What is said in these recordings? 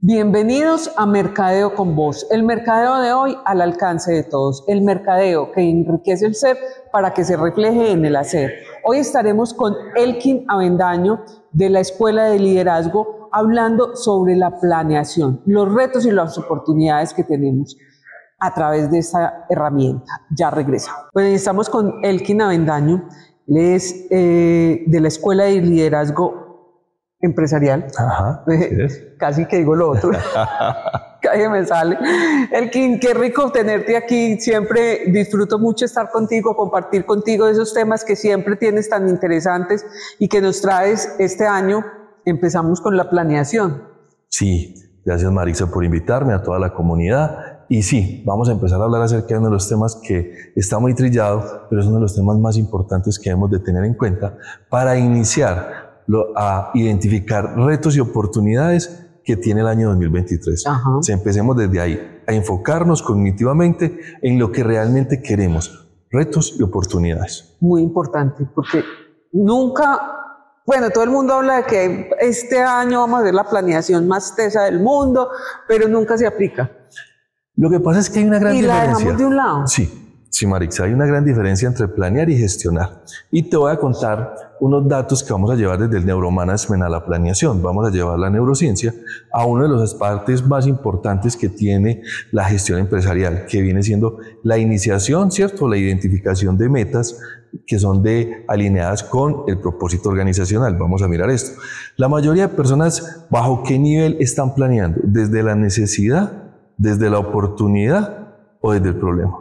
Bienvenidos a Mercadeo con Voz, el mercadeo de hoy al alcance de todos, el mercadeo que enriquece el ser para que se refleje en el hacer. Hoy estaremos con Elkin Avendaño de la Escuela de Liderazgo hablando sobre la planeación, los retos y las oportunidades que tenemos a través de esta herramienta. Ya regresa. Bueno, estamos con Elkin Avendaño, él es de la Escuela de Liderazgo Empresarial. Ajá, Casi que digo lo otro. Casi me sale. Elkin, qué rico tenerte aquí. Siempre disfruto mucho estar contigo, compartir contigo esos temas que siempre tienes tan interesantes y que nos traes este año. Empezamos con la planeación. Sí, gracias Marisa por invitarme, a toda la comunidad. Y sí, vamos a empezar a hablar acerca de uno de los temas que está muy trillado, pero es uno de los temas más importantes que debemos de tener en cuenta para iniciar a identificar retos y oportunidades que tiene el año 2023. Empecemos desde ahí, a enfocarnos cognitivamente en lo que realmente queremos, retos y oportunidades. Muy importante, porque nunca, bueno, todo el mundo habla de que este año vamos a ver la planeación más tesa del mundo, pero nunca se aplica. Lo que pasa es que hay una gran diferencia. Y la dejamos de un lado. Sí, Marixa, hay una gran diferencia entre planear y gestionar. Y te voy a contar unos datos que vamos a llevar desde el neuromanagement a la planeación. Vamos a llevar la neurociencia a una de las partes más importantes que tiene la gestión empresarial, que viene siendo la iniciación, ¿cierto? La identificación de metas que son alineadas con el propósito organizacional. Vamos a mirar esto. La mayoría de personas, ¿bajo qué nivel están planeando? ¿Desde la necesidad, desde la oportunidad o desde el problema?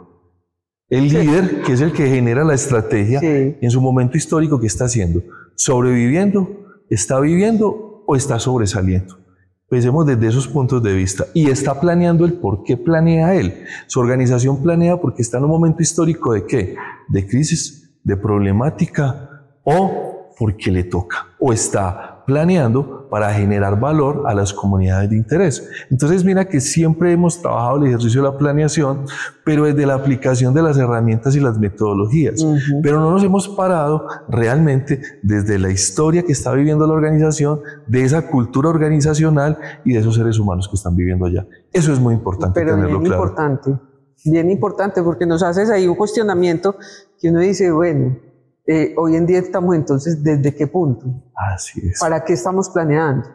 El líder, que es el que genera la estrategia, en su momento histórico, ¿qué está haciendo? ¿Sobreviviendo? ¿Está viviendo o está sobresaliendo? Pensemos desde esos puntos de vista. Y está planeando el por qué planea él. Su organización planea porque está en un momento histórico ¿de qué? De crisis, de problemática o porque le toca. O está planeando para generar valor a las comunidades de interés. Entonces mira que siempre hemos trabajado el ejercicio de la planeación, pero desde la aplicación de las herramientas y las metodologías. Pero no nos hemos parado realmente desde la historia que está viviendo la organización, de esa cultura organizacional y de esos seres humanos que están viviendo allá. Eso es muy importante tenerlo claro. Bien importante, porque nos haces ahí un cuestionamiento que uno dice, bueno, hoy en día estamos entonces, ¿desde qué punto? Así es. ¿Para qué estamos planeando?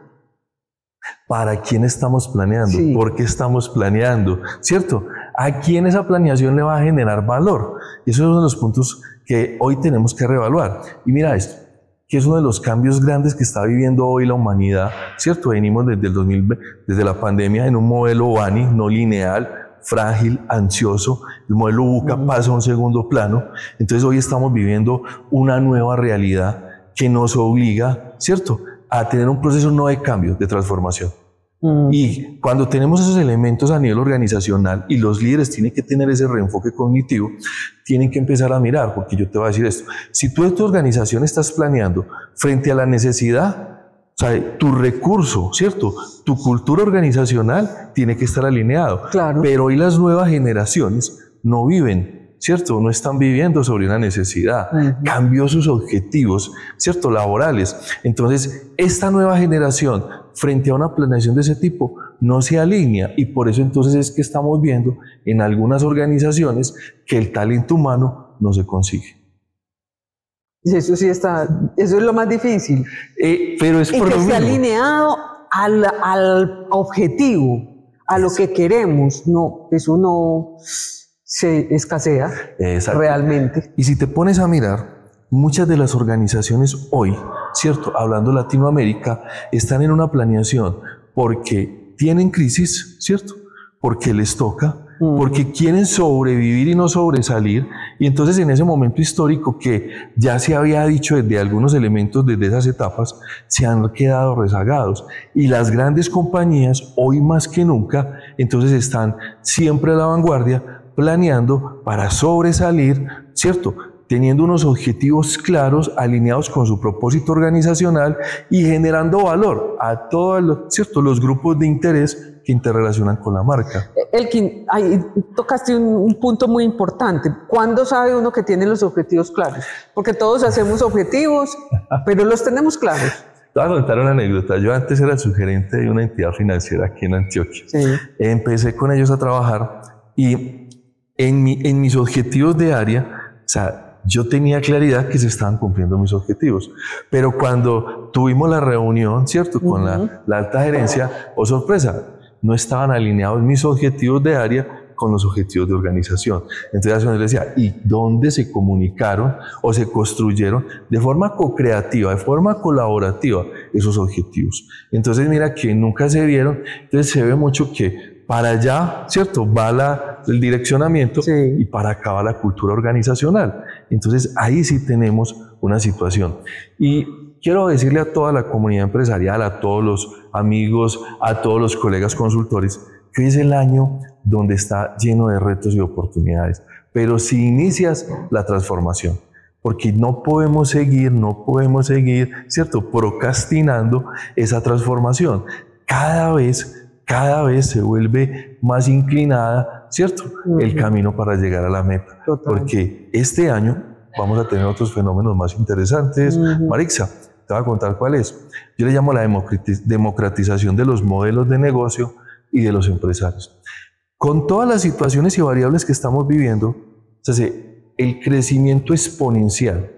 ¿Para quién estamos planeando? ¿Por qué estamos planeando? ¿Cierto? ¿A quién esa planeación le va a generar valor? Y eso es uno de los puntos que hoy tenemos que reevaluar. Y mira esto, que es uno de los cambios grandes que está viviendo hoy la humanidad, ¿cierto? Venimos desde el 2020, desde la pandemia en un modelo BANI, no lineal, frágil, ansioso. El modelo VUCA pasa a un segundo plano. Entonces hoy estamos viviendo una nueva realidad que nos obliga, ¿cierto?, a tener un proceso no de cambio, de transformación. Y cuando tenemos esos elementos a nivel organizacional y los líderes tienen que tener ese reenfoque cognitivo, tienen que empezar a mirar, porque yo te voy a decir esto, si tú en tu organización estás planeando frente a la necesidad, o sea, tu recurso, ¿cierto? Tu cultura organizacional tiene que estar alineado. Claro. Pero hoy las nuevas generaciones no viven, ¿cierto? No están viviendo sobre una necesidad. Cambió sus objetivos, ¿cierto? Laborales. Entonces, esta nueva generación, frente a una planeación de ese tipo, no se alinea. Y por eso entonces es que estamos viendo en algunas organizaciones que el talento humano no se consigue. Eso sí está, eso es lo más difícil. Pero es por que esté alineado al objetivo, a lo que queremos. No, eso no se escasea realmente. Y si te pones a mirar, muchas de las organizaciones hoy, ¿cierto? Hablando de Latinoamérica, están en una planeación porque tienen crisis, ¿cierto? Porque les toca, porque quieren sobrevivir y no sobresalir, y entonces en ese momento histórico que ya se había dicho desde algunos elementos desde esas etapas, se han quedado rezagados, y las grandes compañías hoy más que nunca entonces están siempre a la vanguardia planeando para sobresalir, ¿cierto?, teniendo unos objetivos claros, alineados con su propósito organizacional y generando valor a todos los grupos de interés que interrelacionan con la marca. Elkin, ahí tocaste un punto muy importante. ¿Cuándo sabe uno que tiene los objetivos claros? Porque todos hacemos objetivos, pero los tenemos claros. Te voy a contar una anécdota. Yo antes era el subgerente de una entidad financiera aquí en Antioquia. Sí. Empecé con ellos a trabajar y en mis objetivos de área, o sea, yo tenía claridad que se estaban cumpliendo mis objetivos. Pero cuando tuvimos la reunión, ¿cierto? Con la alta gerencia, oh sorpresa, no estaban alineados mis objetivos de área con los objetivos de organización. Entonces yo les decía, ¿y dónde se comunicaron o se construyeron de forma co-creativa, de forma colaborativa esos objetivos? Entonces mira que nunca se vieron, entonces se ve mucho que para allá, ¿cierto? Va el direccionamiento, sí, y para acá va la cultura organizacional. Entonces ahí sí tenemos una situación. Y quiero decirle a toda la comunidad empresarial, a todos los amigos, a todos los colegas consultores, que hoy es el año donde está lleno de retos y oportunidades. Pero si inicias la transformación, porque no podemos seguir, ¿cierto?, procrastinando esa transformación. Cada vez se vuelve más inclinada, ¿cierto?, el camino para llegar a la meta. Total. Porque este año vamos a tener otros fenómenos más interesantes. Marixa, te voy a contar cuál es. Yo le llamo la democratización de los modelos de negocio y de los empresarios. Con todas las situaciones y variables que estamos viviendo, o sea, el crecimiento exponencial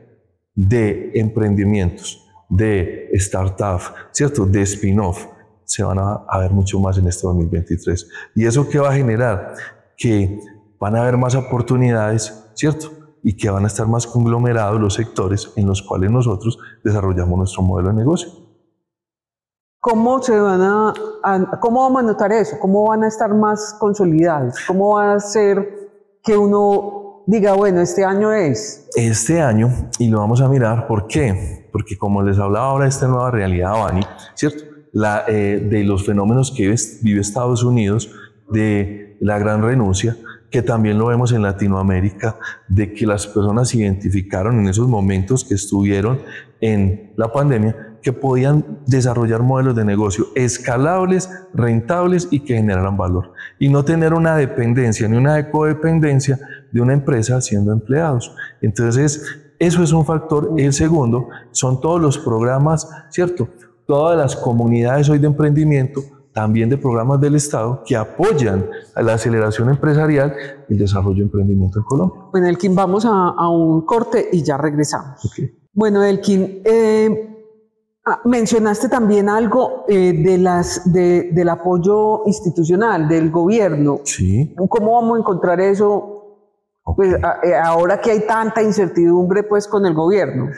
de emprendimientos, de startup, ¿cierto?, de spin-off, se van a ver mucho más en este 2023. ¿Y eso qué va a generar? Que van a haber más oportunidades, ¿cierto?, y que van a estar más conglomerados los sectores en los cuales nosotros desarrollamos nuestro modelo de negocio. ¿Cómo vamos a notar eso? ¿Cómo van a estar más consolidados? ¿Cómo va a ser que uno diga, bueno, este año es? Este año, y lo vamos a mirar, ¿por qué? Porque como les hablaba ahora de esta nueva realidad, Vani, ¿cierto?, de los fenómenos que vive Estados Unidos, de la gran renuncia, que también lo vemos en Latinoamérica, de que las personas identificaron en esos momentos que estuvieron en la pandemia que podían desarrollar modelos de negocio escalables, rentables y que generaran valor. Y no tener una dependencia ni una codependencia de una empresa siendo empleados. Entonces, eso es un factor. El segundo son todos los programas, ¿cierto?, todas las comunidades hoy de emprendimiento, también de programas del Estado que apoyan a la aceleración empresarial y el desarrollo de emprendimiento en Colombia. Bueno, Elkin, vamos a un corte y ya regresamos. Okay. Bueno, Elkin, mencionaste también algo del apoyo institucional, del gobierno. Sí. ¿Cómo vamos a encontrar eso? Okay. Pues, ahora que hay tanta incertidumbre pues, con el gobierno.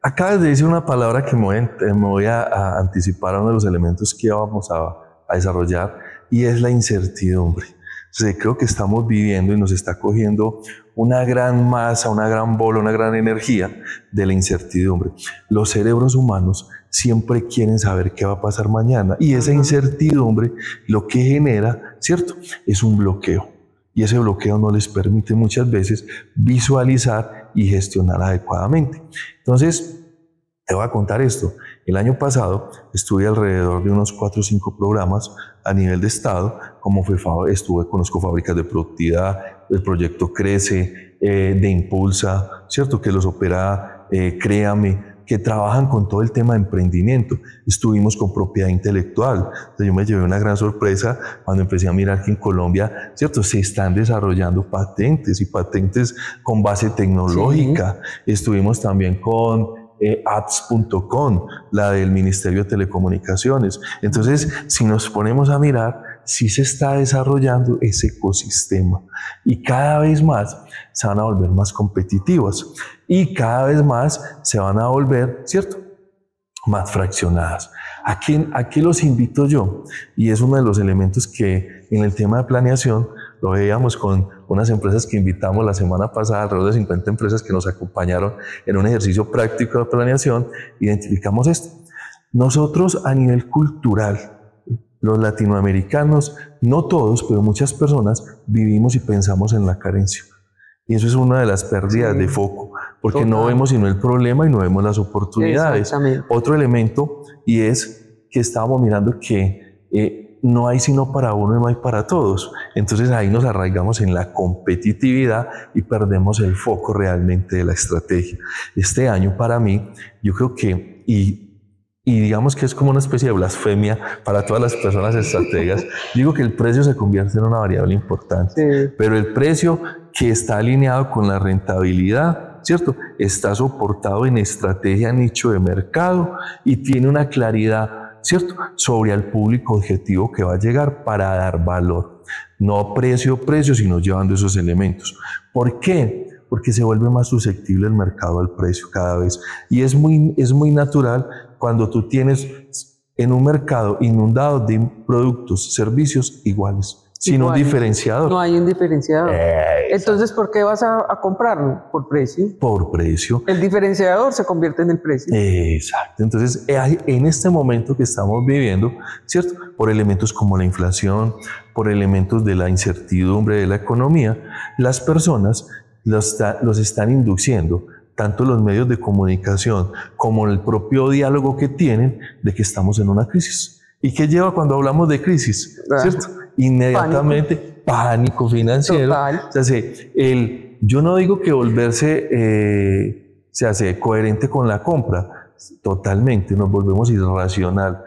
Acabas de decir una palabra que me voy a anticipar a uno de los elementos que vamos a desarrollar, y es la incertidumbre. Entonces, creo que estamos viviendo y nos está cogiendo una gran masa, una gran bola, una gran energía de la incertidumbre. Los cerebros humanos siempre quieren saber qué va a pasar mañana, y esa incertidumbre lo que genera, ¿cierto?, es un bloqueo, y ese bloqueo no les permite muchas veces visualizar y gestionar adecuadamente. Entonces, te voy a contar esto. El año pasado estuve alrededor de unos 4 o 5 programas a nivel de Estado, conozco Fábricas de Productividad, el proyecto Crece, de Impulsa, ¿cierto?, que los opera Créame, que trabajan con todo el tema de emprendimiento. Estuvimos con propiedad intelectual. Entonces yo me llevé una gran sorpresa cuando empecé a mirar que en Colombia, ¿cierto?, se están desarrollando patentes, y patentes con base tecnológica. Sí. Estuvimos también con apps.com, la del Ministerio de Telecomunicaciones. Entonces, si nos ponemos a mirar, sí se está desarrollando ese ecosistema, y cada vez más se van a volver más competitivas, y cada vez más se van a volver, ¿cierto?, más fraccionadas. Aquí los invito yo, y es uno de los elementos que en el tema de planeación lo veíamos con unas empresas que invitamos la semana pasada, alrededor de 50 empresas que nos acompañaron en un ejercicio práctico de planeación. Identificamos esto. Nosotros a nivel cultural, los latinoamericanos, no todos, pero muchas personas, vivimos y pensamos en la carencia. Y eso es una de las pérdidas de foco, porque total, no vemos sino el problema y no vemos las oportunidades. Otro elemento, y es que estábamos mirando que no hay sino para uno y no hay para todos. Entonces ahí nos arraigamos en la competitividad y perdemos el foco realmente de la estrategia. Este año para mí, yo creo que, y y digamos que es como una especie de blasfemia para todas las personas estrategas, digo que el precio se convierte en una variable importante, Sí. pero el precio que está alineado con la rentabilidad, ¿cierto? Está soportado en estrategia nicho de mercado y tiene una claridad, ¿cierto?, sobre el público objetivo que va a llegar para dar valor. No precio, sino llevando esos elementos. ¿Por qué? Porque se vuelve más susceptible el mercado al precio cada vez. Y es muy natural cuando tú tienes en un mercado inundado de productos, servicios iguales, sin un diferenciador. No hay un diferenciador. Entonces, ¿por qué vas a comprarlo? Por precio. Por precio. El diferenciador se convierte en el precio. Exacto. Entonces, en este momento que estamos viviendo, ¿cierto?, por elementos como la inflación, por elementos de la incertidumbre de la economía, las personas los están induciendo, tanto los medios de comunicación como el propio diálogo que tienen, de que estamos en una crisis. ¿Y qué lleva cuando hablamos de crisis? ¿Cierto? Inmediatamente pánico financiero. Total. O sea, yo no digo que volverse se hace coherente con la compra, totalmente, nos volvemos irracional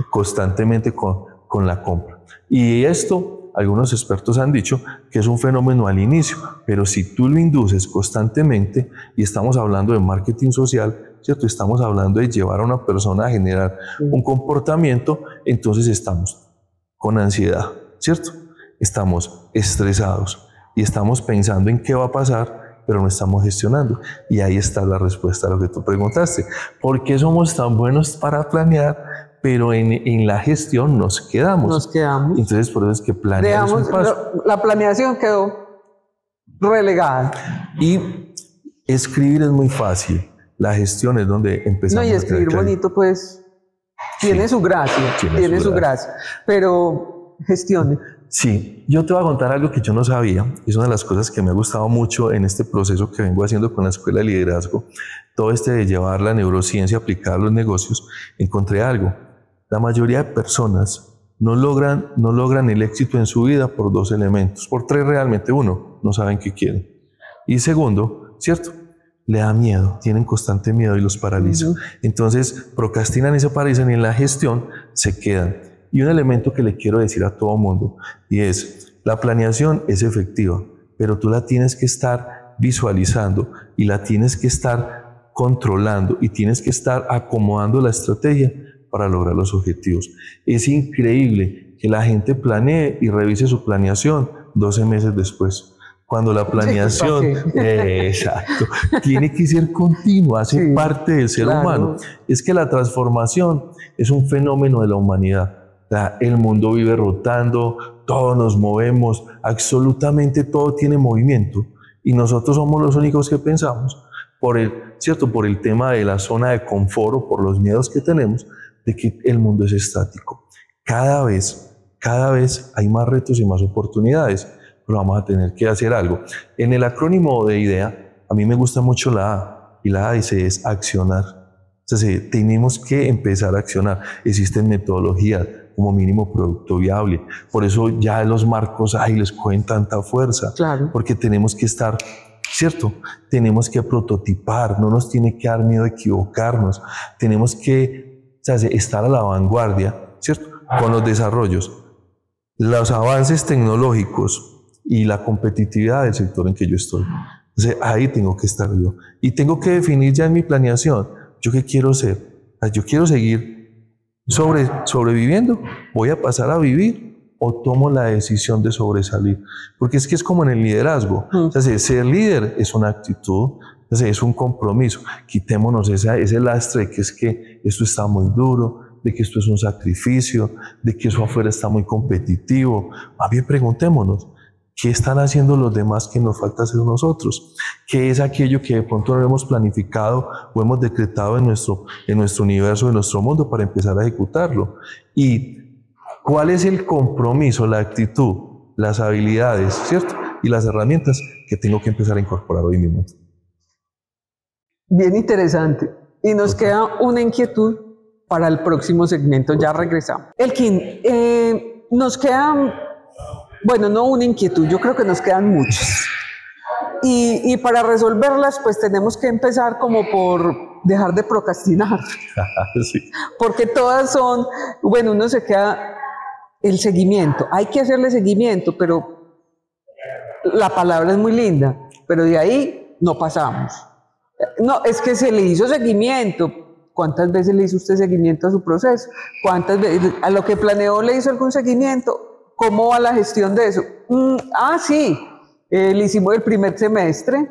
constantemente con la compra. Y esto, algunos expertos han dicho que es un fenómeno al inicio, pero si tú lo induces constantemente, y estamos hablando de marketing social, ¿cierto? Estamos hablando de llevar a una persona a generar un comportamiento, entonces estamos con ansiedad, ¿cierto? Estamos estresados y estamos pensando en qué va a pasar, pero no estamos gestionando. Y ahí está la respuesta a lo que tú preguntaste. ¿Por qué somos tan buenos para planear, pero en la gestión nos quedamos? Nos quedamos. Entonces, por eso es que planear es un paso. La planeación quedó relegada. Y escribir es muy fácil. La gestión es donde empezamos. No, y escribir bonito, pues, tiene su gracia, tiene su gracia. Pero gestione. Sí, yo te voy a contar algo que yo no sabía. Es una de las cosas que me ha gustado mucho en este proceso que vengo haciendo con la Escuela de Liderazgo. Todo de llevar la neurociencia aplicada a los negocios. Encontré algo. La mayoría de personas no logran el éxito en su vida por dos elementos. Por tres realmente. Uno, no saben qué quieren. Y segundo, ¿cierto?, le da miedo, tienen constante miedo y los paraliza. Entonces procrastinan y se paralizan y en la gestión se quedan. Y un elemento que le quiero decir a todo mundo, y es, la planeación es efectiva, pero tú la tienes que estar visualizando y la tienes que estar controlando y tienes que estar acomodando la estrategia para lograr los objetivos. Es increíble que la gente planee y revise su planeación 12 meses después. Cuando la planeación, exacto, tiene que ser continua, hace parte del ser humano. Es que la transformación es un fenómeno de la humanidad. El mundo vive rotando, todos nos movemos, absolutamente todo tiene movimiento y nosotros somos los únicos que pensamos por el tema de la zona de confort o por los miedos que tenemos de que el mundo es estático. Cada vez hay más retos y más oportunidades, pero vamos a tener que hacer algo. En el acrónimo de IDEA, a mí me gusta mucho la A, y la A dice es accionar. O sea, tenemos que empezar a accionar. Existen metodologías, como mínimo producto viable. Por eso ya los marcos les cogen tanta fuerza. Claro. Porque tenemos que estar, ¿cierto? Tenemos que prototipar, no nos tiene que dar miedo equivocarnos. Tenemos que estar a la vanguardia, ¿cierto? Con los desarrollos, los avances tecnológicos y la competitividad del sector en que yo estoy. Entonces, ahí tengo que estar yo. Y tengo que definir ya en mi planeación, ¿yo qué quiero ser? Yo quiero seguir sobreviviendo, voy a pasar a vivir o tomo la decisión de sobresalir, porque es que es como en el liderazgo. O sea, ser líder es una actitud, es un compromiso. Quitémonos ese lastre de que es que esto está muy duro, de que esto es un sacrificio, de que eso afuera está muy competitivo. Más bien preguntémonos, ¿qué están haciendo los demás que nos falta hacer nosotros? ¿Qué es aquello que de pronto no hemos planificado o hemos decretado en nuestro universo, en nuestro mundo para empezar a ejecutarlo? ¿Y cuál es el compromiso, la actitud, las habilidades, ¿cierto?, y las herramientas que tengo que empezar a incorporar hoy mismo? Bien interesante. Y nos queda una inquietud para el próximo segmento. Ya regresamos. Elkin, nos quedan... Bueno, no una inquietud, yo creo que nos quedan muchos. y para resolverlas, pues tenemos que empezar como por dejar de procrastinar. Sí. Porque todas son, bueno, uno se queda, el seguimiento, hay que hacerle seguimiento, pero la palabra es muy linda, pero de ahí no pasamos. No, es que se le hizo seguimiento. ¿Cuántas veces le hizo usted seguimiento a su proceso? ¿Cuántas veces a lo que planeó le hizo algún seguimiento? ¿Cómo va la gestión de eso? Sí, le hicimos el primer semestre.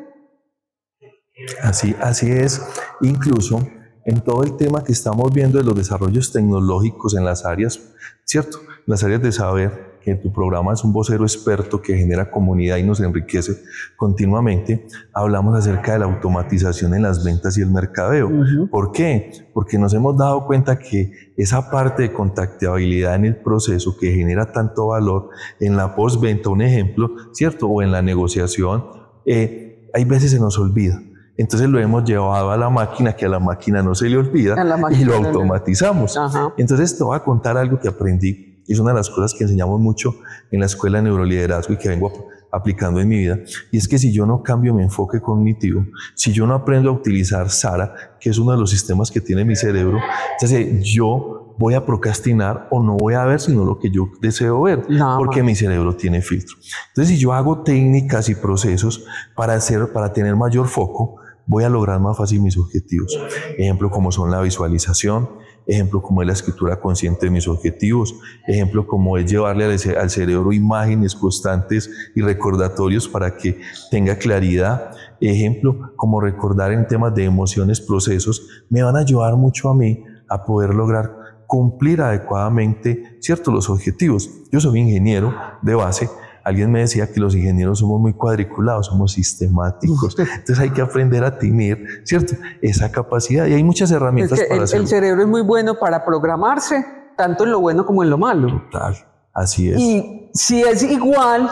Así es. Incluso en todo el tema que estamos viendo de los desarrollos tecnológicos en las áreas, ¿cierto? Las áreas de saber, que tu programa es un vocero experto que genera comunidad y nos enriquece continuamente, hablamos acerca de la automatización en las ventas y el mercadeo. ¿Por qué? Porque nos hemos dado cuenta que esa parte de contactabilidad en el proceso que genera tanto valor en la postventa, un ejemplo, ¿cierto? O en la negociación, hay veces se nos olvida. Entonces lo hemos llevado a la máquina, que a la máquina no se le olvida, y lo automatizamos. Entonces te voy a contar algo que aprendí. Es una de las cosas que enseñamos mucho en la Escuela de Neuroliderazgo y que vengo aplicando en mi vida. Y es que si yo no cambio mi enfoque cognitivo, si yo no aprendo a utilizar SARA, que es uno de los sistemas que tiene mi cerebro, entonces yo voy a procrastinar o no voy a ver sino lo que yo deseo ver, porque mi cerebro tiene filtro. Entonces si yo hago técnicas y procesos para tener mayor foco, voy a lograr más fácil mis objetivos. Ejemplo como son la visualización, ejemplo como es la escritura consciente de mis objetivos, ejemplo como es llevarle al cerebro imágenes constantes y recordatorios para que tenga claridad, ejemplo como recordar en temas de emociones, procesos, me van a ayudar mucho a mí a poder lograr cumplir adecuadamente, ¿cierto?, los objetivos. Yo soy ingeniero de base. Alguien me decía que los ingenieros somos muy cuadriculados, somos sistemáticos. Entonces hay que aprender a tener, ¿cierto?, esa capacidad. Y hay muchas herramientas para hacerlo. El cerebro es muy bueno para programarse, tanto en lo bueno como en lo malo. Total, así es. Y si es igual,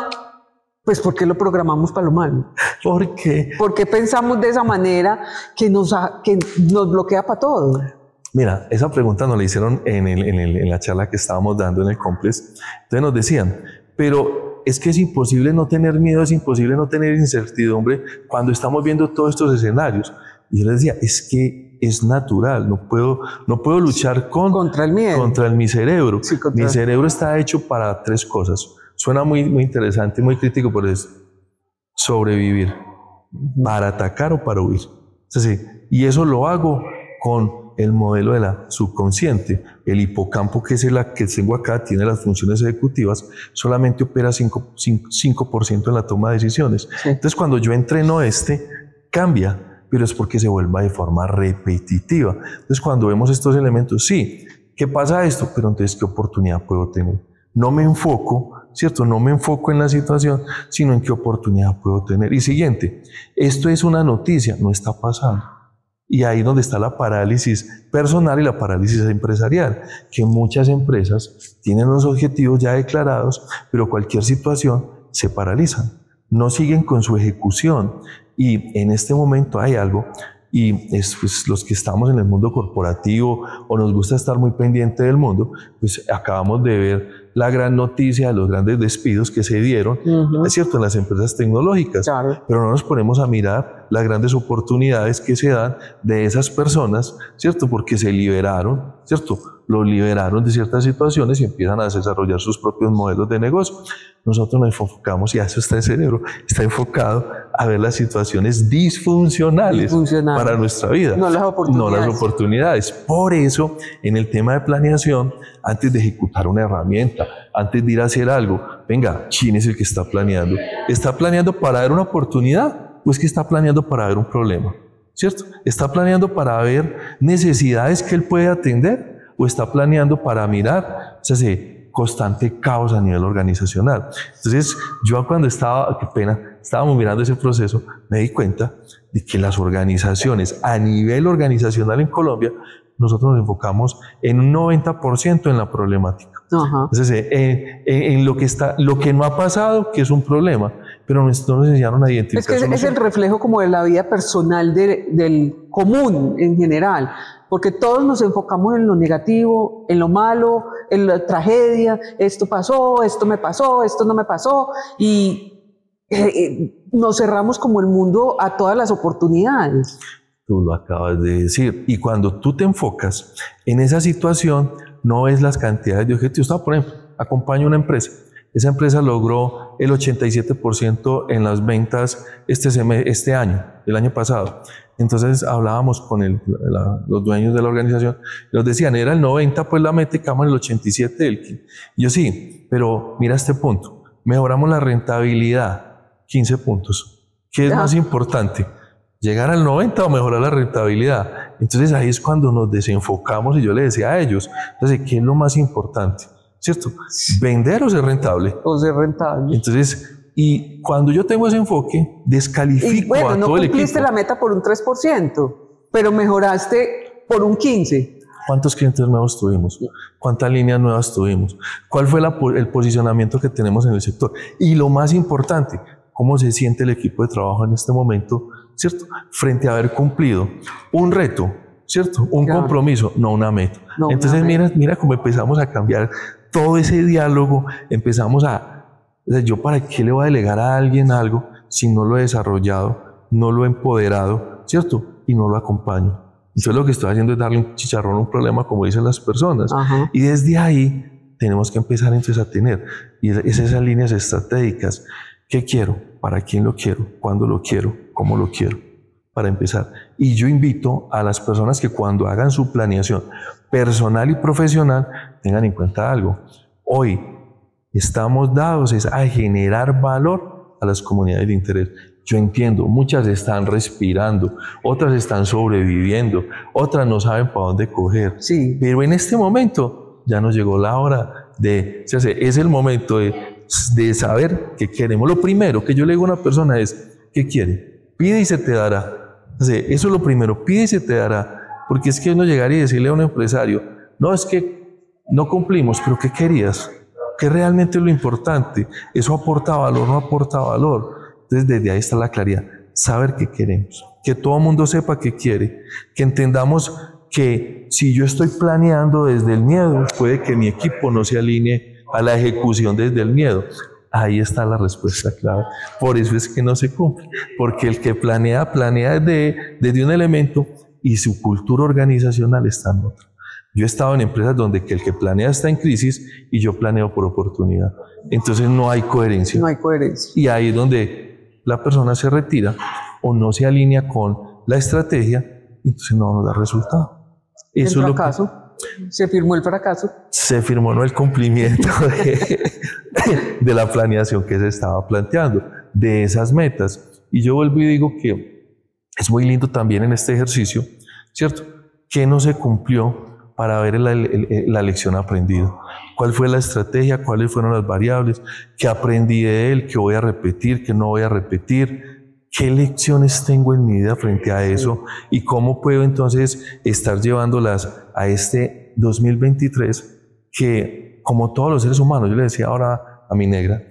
pues ¿por qué lo programamos para lo malo? ¿Por qué? ¿Por qué pensamos de esa manera que nos bloquea para todo? Mira, esa pregunta nos la hicieron en la charla que estábamos dando en el Complex. Entonces nos decían, pero es que es imposible no tener miedo, es imposible no tener incertidumbre cuando estamos viendo todos estos escenarios. Y yo les decía, es que es natural, no puedo luchar contra el miedo, contra mi cerebro. Sí, mi cerebro está hecho para tres cosas. Suena muy interesante, muy crítico, pero es sobrevivir, para atacar o para huir. Entonces, y eso lo hago con el modelo de la subconsciente. El hipocampo, que es la que tengo acá, tiene las funciones ejecutivas, solamente opera 5% en la toma de decisiones. Sí. Entonces, cuando yo entreno cambia, pero es porque se vuelva de forma repetitiva. Entonces, cuando vemos estos elementos, sí, ¿qué pasa esto? Pero entonces, ¿qué oportunidad puedo tener? No me enfoco, ¿cierto? No me enfoco en la situación, sino en qué oportunidad puedo tener. Y siguiente, esto es una noticia, no está pasando. Y ahí es donde está la parálisis personal y la parálisis empresarial, que muchas empresas tienen los objetivos ya declarados, pero cualquier situación se paralizan, no siguen con su ejecución. Y en este momento hay algo, y es, pues, los que estamos en el mundo corporativo o nos gusta estar muy pendiente del mundo, pues acabamos de ver la gran noticia de los grandes despidos que se dieron, es cierto, en las empresas tecnológicas, claro. Pero no nos ponemos a mirar las grandes oportunidades que se dan de esas personas, cierto, porque se liberaron, cierto, los liberaron de ciertas situaciones y empiezan a desarrollar sus propios modelos de negocio. Nosotros nos enfocamos, y a eso está el cerebro, está enfocado a ver las situaciones disfuncionales para nuestra vida, no las oportunidades. Por eso, en el tema de planeación, antes de ejecutar una herramienta, antes de ir a hacer algo, venga, ¿quién es el que está planeando? ¿Está planeando para ver una oportunidad o es que está planeando para ver un problema? ¿Cierto? ¿Está planeando para ver necesidades que él puede atender o está planeando para mirar, constante caos a nivel organizacional? Entonces, yo cuando estábamos mirando ese proceso, me di cuenta de que las organizaciones a nivel organizacional en Colombia, nosotros nos enfocamos en un 90% en la problemática. Entonces, en lo que no ha pasado, que es un problema, pero no nos enseñaron a identificar. Es que es el reflejo como de la vida personal del común en general, porque todos nos enfocamos en lo negativo, en lo malo, en la tragedia, esto pasó, esto me pasó, esto no me pasó, y nos cerramos como el mundo a todas las oportunidades. Tú lo acabas de decir. Y cuando tú te enfocas en esa situación, no ves las cantidades de objetivos. Por ejemplo, acompaño una empresa. Esa empresa logró el 87% en las ventas este año, el año pasado. Entonces hablábamos con los dueños de la organización, nos decían, era el 90, pues la meta y quedamos en el 87 del. Y yo sí, pero mira este punto, mejoramos la rentabilidad, 15 puntos. ¿Qué es más importante? ¿Llegar al 90 o mejorar la rentabilidad? Entonces ahí es cuando nos desenfocamos y yo le decía a ellos, entonces, ¿qué es lo más importante? ¿Cierto? ¿Vender o ser rentable? O ser rentable. Entonces, y cuando yo tengo ese enfoque, descalifico a todo el equipo. No cumpliste la meta por un 3%, pero mejoraste por un 15%. ¿Cuántos clientes nuevos tuvimos? ¿Cuántas líneas nuevas tuvimos? ¿Cuál fue el posicionamiento que tenemos en el sector? Y lo más importante, ¿cómo se siente el equipo de trabajo en este momento? ¿Cierto? Frente a haber cumplido un reto, ¿cierto? Un compromiso, no una meta. No, entonces mira cómo empezamos a cambiar todo ese diálogo, empezamos yo para qué le voy a delegar a alguien algo si no lo he desarrollado, no lo he empoderado, ¿cierto? Y no lo acompaño. Entonces lo que estoy haciendo es darle un chicharrón a un problema, como dicen las personas. Ajá. Y desde ahí tenemos que empezar entonces a tener esas líneas estratégicas. ¿Qué quiero? ¿Para quién lo quiero? ¿Cuándo lo quiero? ¿Cómo lo quiero? Para empezar. Y yo invito a las personas que cuando hagan su planeación personal y profesional tengan en cuenta algo. Hoy estamos dados a generar valor a las comunidades de interés. Yo entiendo, muchas están respirando, otras están sobreviviendo, otras no saben para dónde coger. Sí. Pero en este momento ya nos llegó la hora es el momento de saber qué queremos. Lo primero que yo le digo a una persona es, ¿qué quiere? Pide y se te dará. Eso es lo primero, pide y se te dará. Porque es que uno llegaría y decirle a un empresario, no, es que no cumplimos, pero ¿qué querías? ¿Qué realmente es lo importante? ¿Eso aporta valor o no aporta valor? Entonces desde ahí está la claridad, saber qué queremos, que todo el mundo sepa qué quiere, que entendamos que si yo estoy planeando desde el miedo, puede que mi equipo no se alinee a la ejecución desde el miedo. Ahí está la respuesta clave. Por eso es que no se cumple, porque el que planea desde un elemento y su cultura organizacional está en otra. Yo he estado en empresas donde el que planea está en crisis y yo planeo por oportunidad. Entonces no hay coherencia. No hay coherencia. Y ahí es donde la persona se retira o no se alinea con la estrategia, entonces no nos da resultado. Eso el fracaso. Se firmó el fracaso. Se firmó no el cumplimiento de la planeación que se estaba planteando, de esas metas. Y yo vuelvo y digo que es muy lindo también en este ejercicio, ¿cierto? ¿Qué no se cumplió para ver la lección aprendida? ¿Cuál fue la estrategia? ¿Cuáles fueron las variables? ¿Qué aprendí de él? ¿Qué voy a repetir? ¿Qué no voy a repetir? ¿Qué lecciones tengo en mi vida frente a eso? ¿Y cómo puedo entonces estar llevándolas a este 2023 que, como todos los seres humanos, yo le decía ahora a mi negra,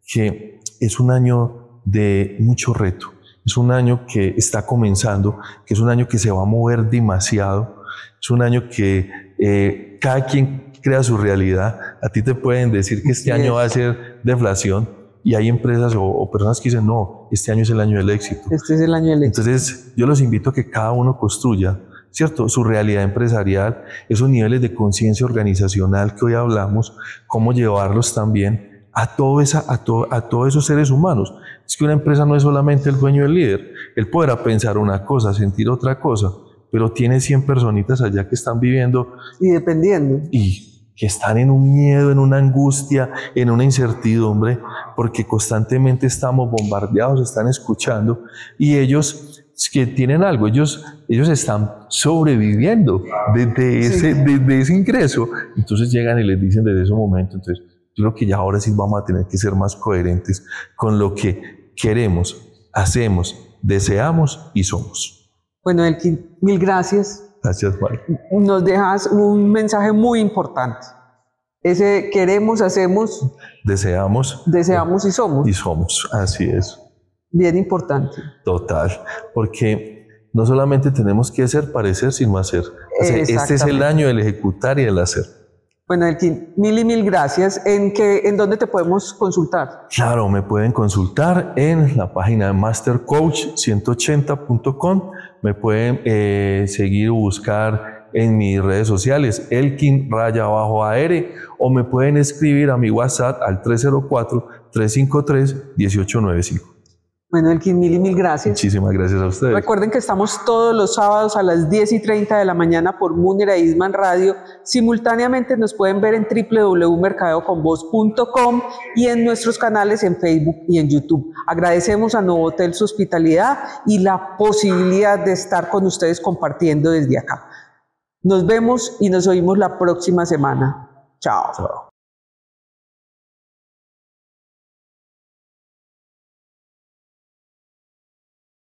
que es un año de mucho reto, es un año que está comenzando, que es un año que se va a mover demasiado, es un año que cada quien crea su realidad. A ti te pueden decir que este año va a ser deflación y hay empresas o personas que dicen no, este año es el año del éxito. Este es el año del éxito. Entonces yo los invito a que cada uno construya, ¿cierto?, su realidad empresarial, esos niveles de conciencia organizacional que hoy hablamos, cómo llevarlos también a todos esos seres humanos. Es que una empresa no es solamente el dueño y el líder. Él podrá pensar una cosa, sentir otra cosa, pero tiene 100 personitas allá que están viviendo y dependiendo y que están en un miedo, en una angustia, en una incertidumbre, porque constantemente estamos bombardeados, están escuchando y ellos que tienen algo, ellos están sobreviviendo desde ese ingreso. Entonces llegan y les dicen desde ese momento, entonces yo creo que ya ahora sí vamos a tener que ser más coherentes con lo que queremos, hacemos, deseamos y somos. Bueno, Elkin, mil gracias. Gracias, Juan. Nos dejas un mensaje muy importante. Ese queremos, hacemos, deseamos y somos. Y somos, así es. Bien importante. Total, porque no solamente tenemos que hacer, parecer, sino hacer. Este es el año del ejecutar y el hacer. Bueno, Elkin, mil y mil gracias. ¿En dónde te podemos consultar? Claro, me pueden consultar en la página de mastercoach180.com. Me pueden seguir o buscar en mis redes sociales, Elkin_AR, o me pueden escribir a mi WhatsApp al 304-353-1895. Bueno, Elkin, mil y mil gracias. Muchísimas gracias a ustedes. Recuerden que estamos todos los sábados a las 10:30 de la mañana por Munir e Eastman Radio. Simultáneamente nos pueden ver en www.mercadeoconvoz.com y en nuestros canales en Facebook y en YouTube. Agradecemos a Novotel su hospitalidad y la posibilidad de estar con ustedes compartiendo desde acá. Nos vemos y nos oímos la próxima semana. Chao. Chao.